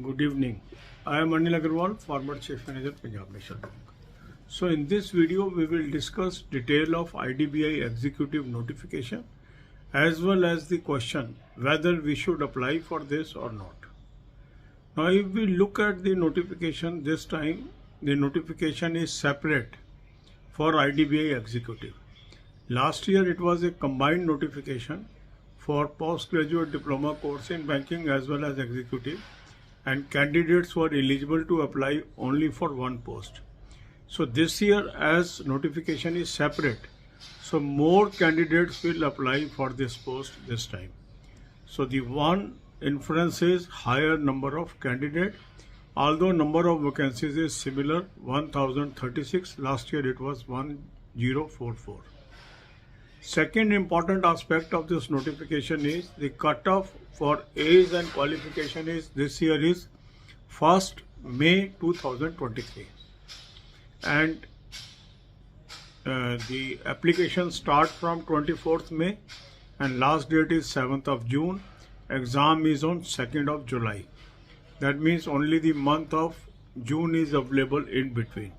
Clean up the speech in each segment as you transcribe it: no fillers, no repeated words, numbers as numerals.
Good evening. I am Anil Agarwal, former Chief Manager, Punjab National Bank. So in this video, we will discuss detail of IDBI executive notification as well as the question whether we should apply for this or not. Now, if we look at the notification this time, the notification is separate for IDBI executive. Last year, it was a combined notification for postgraduate diploma course in banking as well as executive, and candidates were eligible to apply only for one post. So this year, as notification is separate, so more candidates will apply for this post this time. So the one inference is higher number of candidates, although number of vacancies is similar, 1036. Last year it was 1044. Second important aspect of this notification is the cutoff for age and qualification is this year is 1st May 2023, and the application start from 24th May and last date is 7th of June. Exam is on 2nd of July. That means only the month of June is available in between.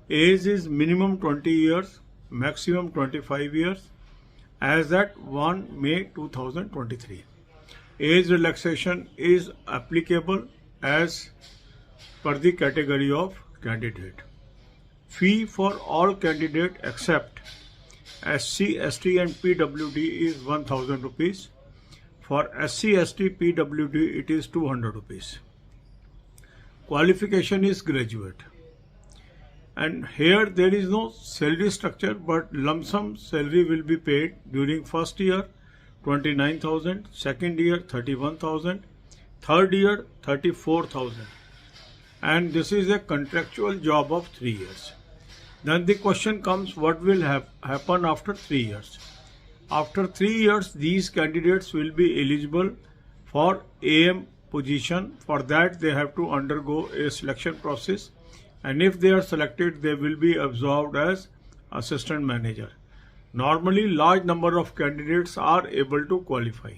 Age is minimum 20 years, maximum 25 years as at 1 May 2023. Age relaxation is applicable as per the category of candidate. Fee for all candidates except SC, ST and PWD is 1000 rupees. For SC, ST, PWD it is 200 rupees. Qualification is graduate. And here there is no salary structure, but lump sum salary will be paid during first year 29,000, second year 31,000, third year 34,000, and this is a contractual job of 3 years. Then the question comes, what will happen after 3 years? After 3 years, these candidates will be eligible for AM position. For that, they have to undergo a selection process, and if they are selected, they will be absorbed as assistant manager. Normally, large number of candidates are able to qualify.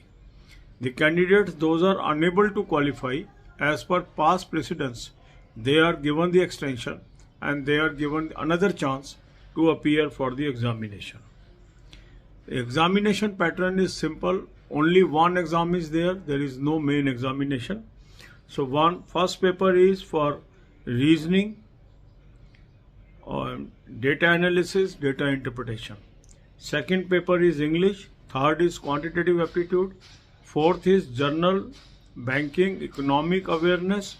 The candidates, those are unable to qualify, as per past precedents, they are given the extension and they are given another chance to appear for the examination. The examination pattern is simple. Only one exam is there. There is no main examination. So first paper is for reasoning, data analysis, data interpretation. Second paper is English. Third is quantitative aptitude. Fourth is general, banking, economic awareness,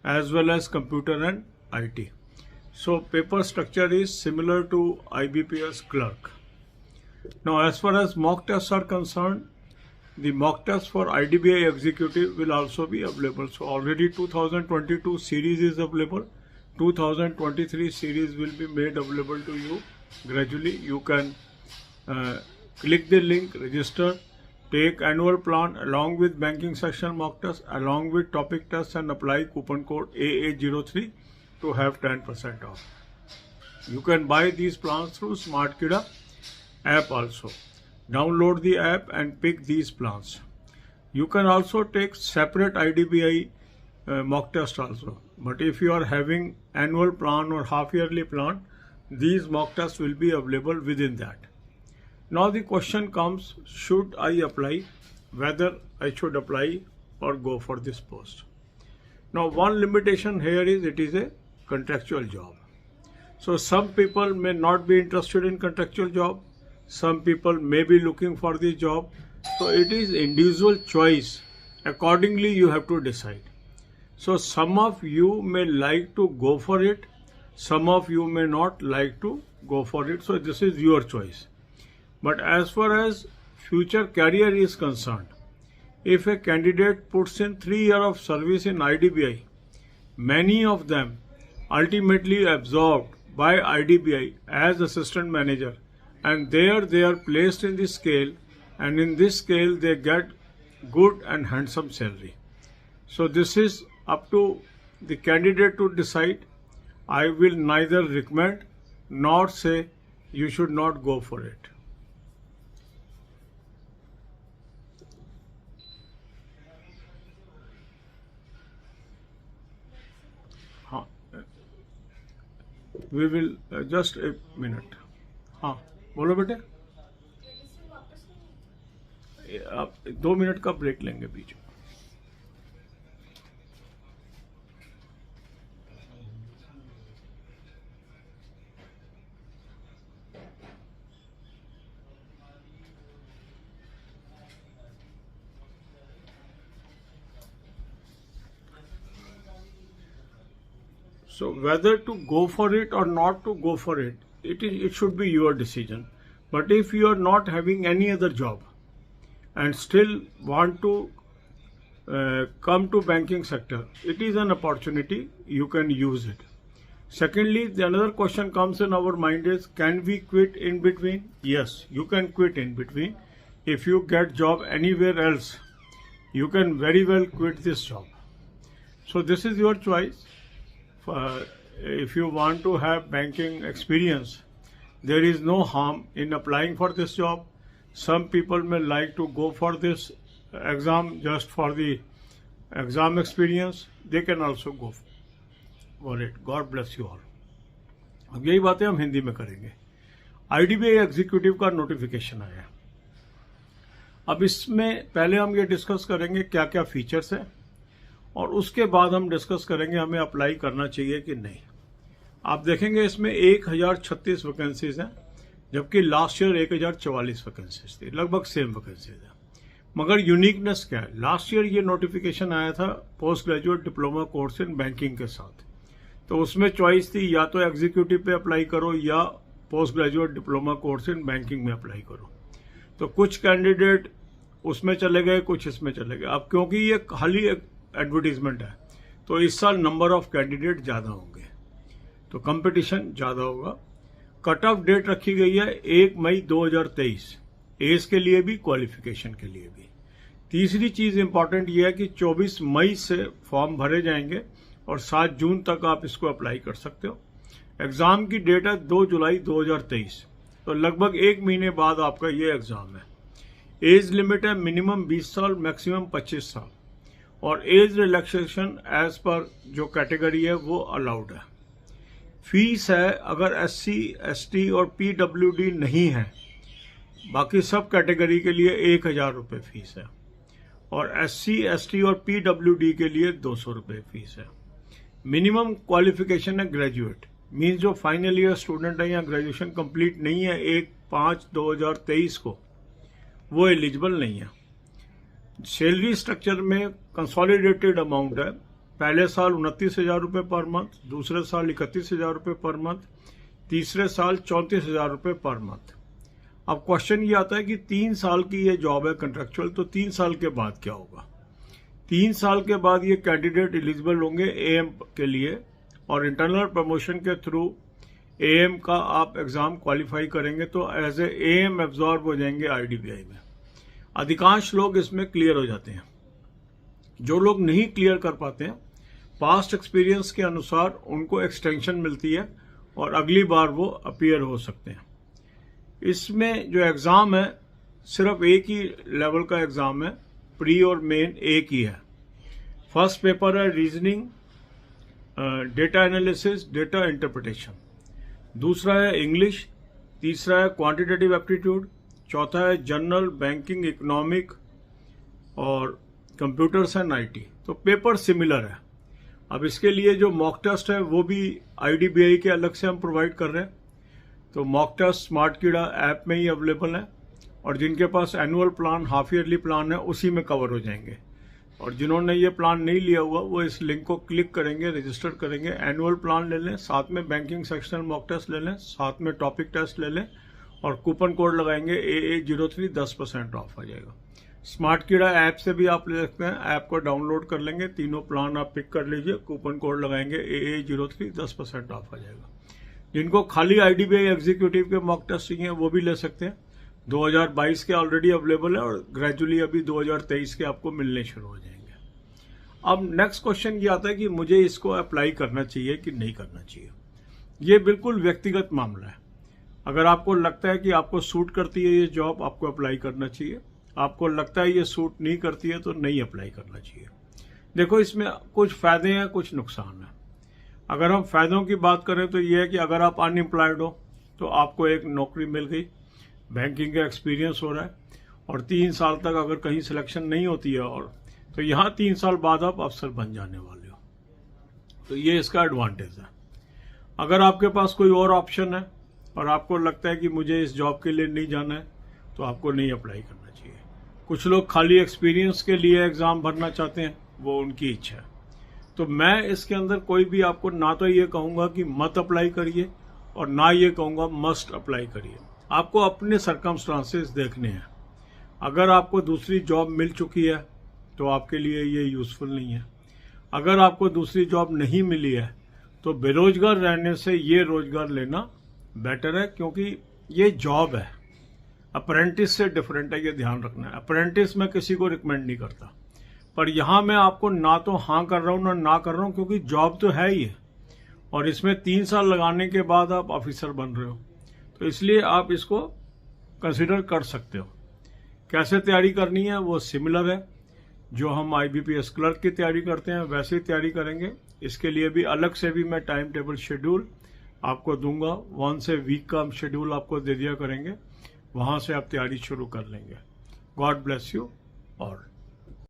as well as computer and IT. So paper structure is similar to IBPS clerk. Now, as far as mock tests are concerned, the mock test for IDBI executive will also be available. So already 2022 series is available. 2023 series will be made available to you gradually. You can click the link, register, take annual plan along with banking section mock test, along with topic test, and apply coupon code AA03 to have 10% off. You can buy these plans through SmartKida app also. Download the app and pick these plans. You can also take separate IDBI mock test also. But if you are having annual plan or half yearly plan, these mock tests will be available within that. Now the question comes, should I apply? Whether I should apply or go for this post. Now one limitation here is it is a contractual job. So some people may not be interested in contractual job. Some people may be looking for the job. So it is individual choice. Accordingly, you have to decide. So some of you may like to go for it. Some of you may not like to go for it. So this is your choice. But as far as future career is concerned, if a candidate puts in 3 years of service in IDBI, many of them ultimately absorbed by IDBI as assistant manager, and there they are placed in the scale, and in this scale they get good and handsome salary. So this is up to the candidate to decide. I will neither recommend nor say you should not go for it. हाँ, we will just एक minute. हाँ बोलो बेटे, आप 2 minute का break लेंगे बीच में। So whether to go for it or not to go for it, it should be your decision. But if you are not having any other job and still want to come to banking sector, it is an opportunity, you can use it. Secondly, the another question comes in our mind is, can we quit in between? Yes, you can quit in between. If you get job anywhere else, you can very well quit this job. So this is your choice. If you want to have banking experience, there is no harm in applying for this job. Some people may like to go for this exam just for the exam experience. They can also go for it. God bless you all. अब यही बातें हम हिंदी में करेंगे। IDBI executive का notification आया। अब इसमें पहले हम ये डिस्कस करेंगे क्या क्या फीचर्स हैं, और उसके बाद हम डिस्कस करेंगे हमें अप्लाई करना चाहिए कि नहीं। आप देखेंगे इसमें 1036 वैकेंसीज हैं, जबकि लास्ट ईयर 1044 वैकेंसीज थी, लगभग सेम वैकेंसीज है। मगर यूनिकनेस क्या है, लास्ट ईयर ये नोटिफिकेशन आया था post graduate diploma course in banking के साथ, तो उसमें चॉइस थी या तो एग्जीक्यूटिव पे अप्लाई करो या post graduate diploma course in banking में अप्लाई करो। तो कुछ कैंडिडेट उसमें चले गए, कुछ इसमें चले गए। अब क्योंकि ये खाली एडवर्टीजमेंट है, तो इस साल नंबर ऑफ कैंडिडेट ज्यादा होंगे, तो कंपटीशन ज्यादा होगा। कट ऑफ डेट रखी गई है 1 मई 2023, एज के लिए भी, क्वालिफिकेशन के लिए भी। तीसरी चीज इंपॉर्टेंट ये है कि 24 मई से फॉर्म भरे जाएंगे और 7 जून तक आप इसको अप्लाई कर सकते हो। एग्जाम की डेट है 2 जुलाई 2023, तो लगभग 1 महीने बाद आपका ये एग्जाम है। एज लिमिट है मिनिमम 20 साल, मैक्सिमम 25 साल, और एज रिलैक्सेशन एज पर जो कैटेगरी है वो अलाउड है। फीस है, अगर SC, ST और PWD नहीं है, बाकी सब कैटेगरी के लिए 1000 रुपये फीस है, और SC, ST और PWD के लिए 200 रुपये फीस है। मिनिमम क्वालिफिकेशन है ग्रेजुएट, मीन्स जो फाइनल ईयर स्टूडेंट है या ग्रेजुएशन कंप्लीट नहीं है 1/5/2023 को, वो एलिजिबल नहीं है। सैलरी स्ट्रक्चर में कंसोलिडेटेड अमाउंट है, पहले साल 29,000 रुपये पर मंथ, दूसरे साल 31,000 रुपये पर मंथ, तीसरे साल 34,000 रुपये पर मंथ। अब क्वेश्चन ये आता है कि 3 साल की ये जॉब है कंट्रेक्चुअल, तो 3 साल के बाद क्या होगा? 3 साल के बाद ये कैंडिडेट एलिजिबल होंगे AM के लिए, और इंटरनल प्रमोशन के थ्रू AM का आप एग्जाम क्वालिफाई करेंगे तो एज ए AM एब्जॉर्ब हो जाएंगे IDBI में। अधिकांश लोग इसमें क्लियर हो जाते हैं। जो लोग नहीं क्लियर कर पाते हैं, पास्ट एक्सपीरियंस के अनुसार उनको एक्सटेंशन मिलती है और अगली बार वो अपीयर हो सकते हैं। इसमें जो एग्जाम है सिर्फ एक ही लेवल का एग्जाम है, प्री और मेन एक ही है। फर्स्ट पेपर है reasoning, data analysis, data interpretation. दूसरा है इंग्लिश, तीसरा है क्वांटिटेटिव एप्टीट्यूड, चौथा है जनरल, बैंकिंग, इकोनॉमिक और कंप्यूटर्स एंड IT। तो पेपर सिमिलर है। अब इसके लिए जो मॉक टेस्ट है वो भी IDBI के अलग से हम प्रोवाइड कर रहे हैं। तो mock test smart Keeda app में ही अवेलेबल है, और जिनके पास annual plan, half yearly plan है, उसी में कवर हो जाएंगे। और जिन्होंने ये प्लान नहीं लिया हुआ वो इस लिंक को क्लिक करेंगे, रजिस्टर करेंगे, एनुअल प्लान ले लें, साथ में बैंकिंग सेक्शनल मॉक टेस्ट ले लें, साथ में टॉपिक टेस्ट ले लें, और कूपन कोड लगाएंगे AA03, 10% ऑफ आ जाएगा। स्मार्ट कीड़ा ऐप से भी आप ले सकते हैं, ऐप को डाउनलोड कर लेंगे, तीनों प्लान आप पिक कर लीजिए, कूपन कोड लगाएंगे AA03, 10% ऑफ आ जाएगा। जिनको खाली IDBI एग्जीक्यूटिव के मॉक टेस्ट चाहिए वो भी ले सकते हैं। 2022 के ऑलरेडी अवेलेबल है, और ग्रेजुअली अभी 2023 के आपको मिलने शुरू हो जाएंगे। अब नेक्स्ट क्वेश्चन ये आता है कि मुझे इसको अप्लाई करना चाहिए कि नहीं करना चाहिए। ये बिल्कुल व्यक्तिगत मामला है। अगर आपको लगता है कि आपको सूट करती है ये जॉब, आपको अप्लाई करना चाहिए। आपको लगता है ये सूट नहीं करती है तो नहीं अप्लाई करना चाहिए। देखो, इसमें कुछ फायदे हैं, कुछ नुकसान है। अगर हम फायदों की बात करें तो ये है कि अगर आप अनएम्प्लॉयड हो तो आपको एक नौकरी मिल गई, बैंकिंग का एक्सपीरियंस हो रहा है, और 3 साल तक अगर कहीं सिलेक्शन नहीं होती है और तो यहाँ 3 साल बाद आप अफसर बन जाने वाले हो। तो ये इसका एडवांटेज है। अगर आपके पास कोई और ऑप्शन है और आपको लगता है कि मुझे इस जॉब के लिए नहीं जाना है तो आपको नहीं अप्लाई करना चाहिए। कुछ लोग खाली एक्सपीरियंस के लिए एग्जाम भरना चाहते हैं, वो उनकी इच्छा है। तो मैं इसके अंदर कोई भी आपको ना तो ये कहूंगा कि मत अप्लाई करिए और ना ये कहूंगा मस्ट अप्लाई करिए। आपको अपने सर्कमस्टांसेस देखने हैं। अगर आपको दूसरी जॉब मिल चुकी है तो आपके लिए ये यूजफुल नहीं है। अगर आपको दूसरी जॉब नहीं मिली है तो बेरोजगार रहने से ये रोजगार लेना बेटर है, क्योंकि ये जॉब है। अप्रेंटिस से डिफरेंट है, ये ध्यान रखना है। अप्रेंटिस मैं किसी को रिकमेंड नहीं करता, पर यहां मैं आपको ना तो हाँ कर रहा हूं ना कर रहा हूं, क्योंकि जॉब तो है ही है और इसमें 3 साल लगाने के बाद आप ऑफिसर बन रहे हो, तो इसलिए आप इसको कंसिडर कर सकते हो। कैसे तैयारी करनी है वो सिमिलर है, जो हम IBPS क्लर्क की तैयारी करते हैं वैसे ही तैयारी करेंगे। इसके लिए भी अलग से भी मैं टाइम टेबल शेड्यूल आपको दूंगा, 1 से वीक का हम शेड्यूल आपको दे दिया करेंगे, वहां से आप तैयारी शुरू कर लेंगे। God bless you all.